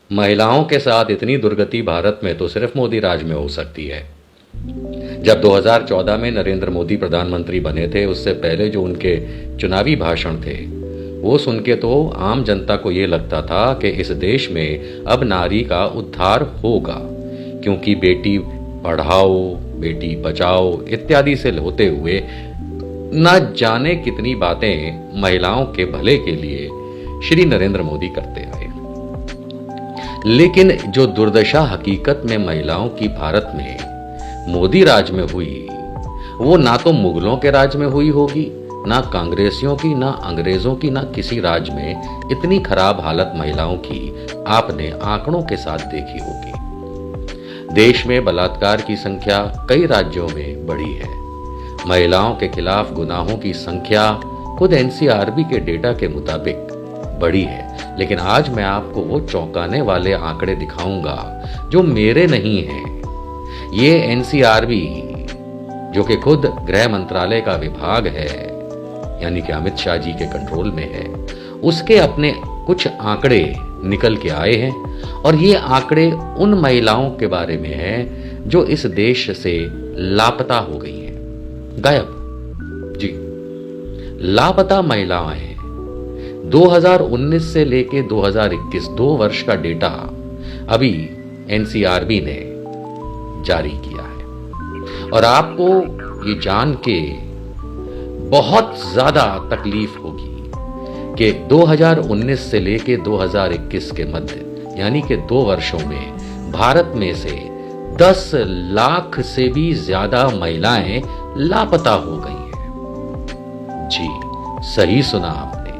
महिलाओं के साथ इतनी दुर्गति भारत में तो सिर्फ मोदी राज में हो सकती है। जब 2014 में नरेंद्र मोदी प्रधानमंत्री बने थे, उससे पहले जो उनके चुनावी भाषण थे, वो सुन के तो आम जनता को ये लगता था कि इस देश में अब नारी का उद्धार होगा, क्योंकि बेटी पढ़ाओ, बेटी बचाओ इत्यादि से होते हुए न जाने कितनी बातें महिलाओं के भले के लिए श्री नरेंद्र मोदी करते आए। लेकिन जो दुर्दशा हकीकत में महिलाओं की भारत में मोदी राज में हुई, वो ना तो मुगलों के राज में हुई होगी, ना कांग्रेसियों की, ना अंग्रेजों की, ना किसी राज में इतनी खराब हालत महिलाओं की आपने आंकड़ों के साथ देखी होगी। देश में बलात्कार की संख्या कई राज्यों में बढ़ी है। महिलाओं के खिलाफ गुनाहों की संख्या खुद एनसीआरबी के डेटा के मुताबिक बढ़ी है। लेकिन आज मैं आपको वो चौंकाने वाले आंकड़े दिखाऊंगा जो मेरे नहीं हैं। ये एनसीआरबी, जो कि खुद गृह मंत्रालय का विभाग है, यानी कि अमित शाह जी के कंट्रोल में है, उसके अपने कुछ आंकड़े निकल के आए हैं। और ये आंकड़े उन महिलाओं के बारे में हैं जो इस देश से लापता हो गई हैं, गायब। जी, लापता महिलाएं 2019 से लेके 2021 2 वर्ष का डेटा अभी एनसीआरबी ने जारी किया है। और आपको ये जान के बहुत ज्यादा तकलीफ होगी कि 2019 से लेके 2021 के मध्य, यानी कि 2 वर्षों में भारत में से 10 लाख से भी ज्यादा महिलाएं लापता हो गई हैं। जी, सही सुना आपने,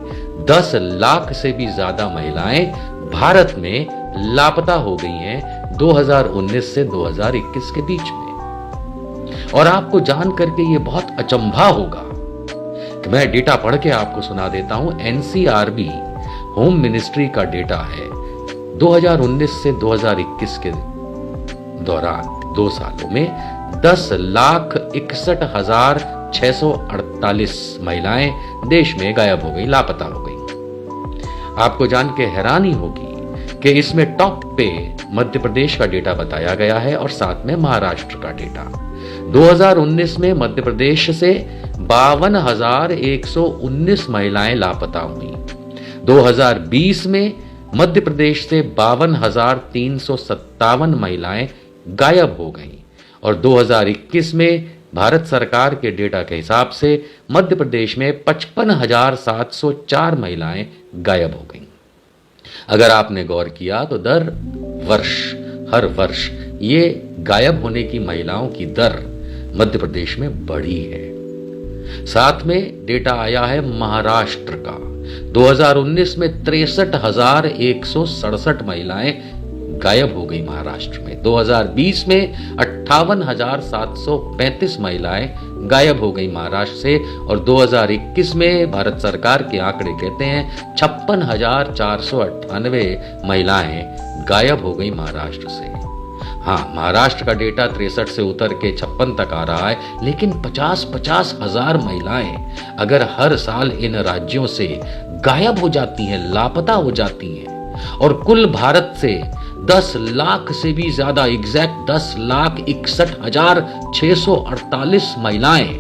10 लाख से भी ज्यादा महिलाएं भारत में लापता हो गई हैं 2019 से 2021 के बीच में। और आपको जान करके ये बहुत अचंभा होगा कि मैं डेटा पढ़ के आपको सुना देता हूं। एनसीआरबी होम मिनिस्ट्री का डेटा है 2019 से 2021 के दौरान 2 सालों में 10,61,648 महिलाएं देश में गायब हो गई, लापता हो गई। आपको जान के हैरानी होगी कि इसमें टॉप पे मध्य प्रदेश का डेटा बताया गया है और साथ में महाराष्ट्र का डेटा। 2019 में मध्य प्रदेश से 52,119 महिलाएं लापता हुई। 2020 में मध्य प्रदेश से 52,357 महिलाएं गायब हो गईं। और 2021 में भारत सरकार के डेटा के हिसाब से मध्य प्रदेश में 55,704 महिलाएं गायब हो गईं। अगर आपने गौर किया तो हर वर्ष ये गायब होने की महिलाओं की दर मध्य प्रदेश में बढ़ी है। साथ में डेटा आया है महाराष्ट्र का। 2019 में 63,167 महिलाएं गायब हो गई महाराष्ट्र में। 2020 में 58,735 महिलाएं गायब हो गई महाराष्ट्र से। और 2021 में भारत सरकार के आंकड़े कहते हैं 56,498 महिलाएं गायब हो गई महाराष्ट्र से। हाँ, महाराष्ट्र का डेटा 63 से उतर के 56 तक आ रहा है, लेकिन 50-50 हजार महिलाएं अगर हर साल इन राज्यों से गायब हो जाती हैं, लापता हो जाती हैं, और कुल भारत से 10 लाख से भी ज्यादा, एग्जैक्ट 10,61,648 महिलाएं,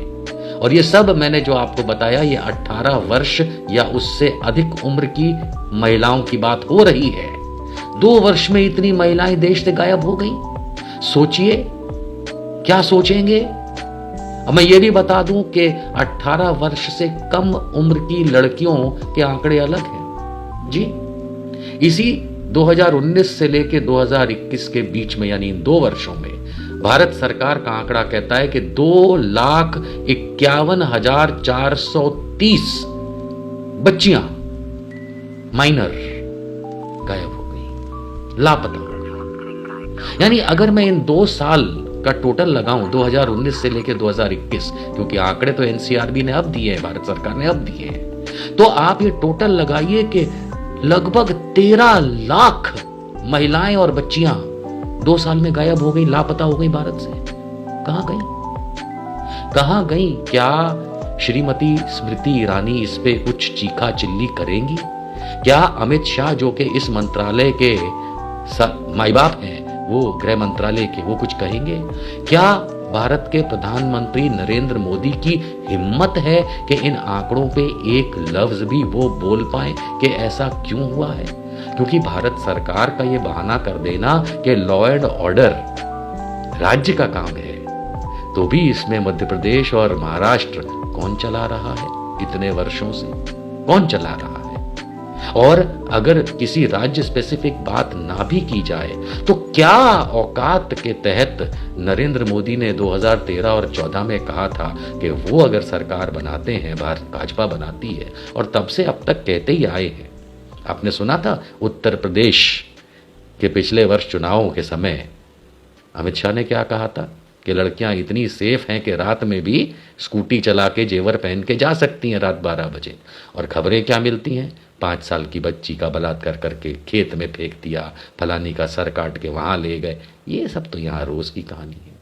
और ये सब मैंने जो आपको बताया ये 18 वर्ष या उससे अधिक उम्र की महिलाओं की बात हो रही है। 2 वर्ष में इतनी महिलाएं देश से गायब हो गई। सोचिए क्या सोचेंगे। अब मैं ये भी बता दूं कि 18 वर्ष से कम उम्र की लड़कियों के आंकड़े अलग हैं। जी, इसी 2019 से लेकर 2021 के बीच में, यानी इन 2 वर्षों में भारत सरकार का आंकड़ा कहता है कि 2,51,430 बच्चियां, माइनर, गायब हो गई, लापता हो गई। यानी अगर मैं इन 2 साल का टोटल लगाऊं, 2019 से लेकर 2021, क्योंकि आंकड़े तो एनसीआरबी ने अब दिए हैं, भारत सरकार ने अब दिए हैं, तो आप ये टोटल लगाइए कि लगभग 13 लाख महिलाएं और बच्चियां 2 साल में गायब हो गई, लापता हो गई भारत से। कहां गई? कहां गई? क्या श्रीमती स्मृति ईरानी इस पे कुछ चीखा चिल्ली करेंगी? क्या अमित शाह, जो कि इस मंत्रालय के माई बाप हैं वो गृह मंत्रालय के, वो कुछ कहेंगे क्या? भारत के प्रधानमंत्री नरेंद्र मोदी की हिम्मत है कि इन आंकड़ों पे एक लफ्ज भी वो बोल पाए कि ऐसा क्यों हुआ है? क्योंकि भारत सरकार का ये बहाना कर देना कि लॉ एंड ऑर्डर राज्य का काम है, तो भी इसमें मध्य प्रदेश और महाराष्ट्र कौन चला रहा है? इतने वर्षों से कौन चला रहा है? और अगर किसी राज्य स्पेसिफिक बात ना भी की जाए तो क्या औकात के तहत नरेंद्र मोदी ने 2013 और 14 में कहा था कि वो अगर सरकार बनाते हैं, भाजपा बनाती है, और तब से अब तक कहते ही आए हैं। आपने सुना था उत्तर प्रदेश के पिछले वर्ष चुनावों के समय अमित शाह ने क्या कहा था कि लड़कियां इतनी सेफ हैं कि रात में भी स्कूटी चला के जेवर पहन के जा सकती हैं रात 12 बजे। और खबरें क्या मिलती हैं? 5 साल की बच्ची का बलात्कार करके खेत में फेंक दिया, फलानी का सर काट के वहां ले गए। ये सब तो यहाँ रोज की कहानी है।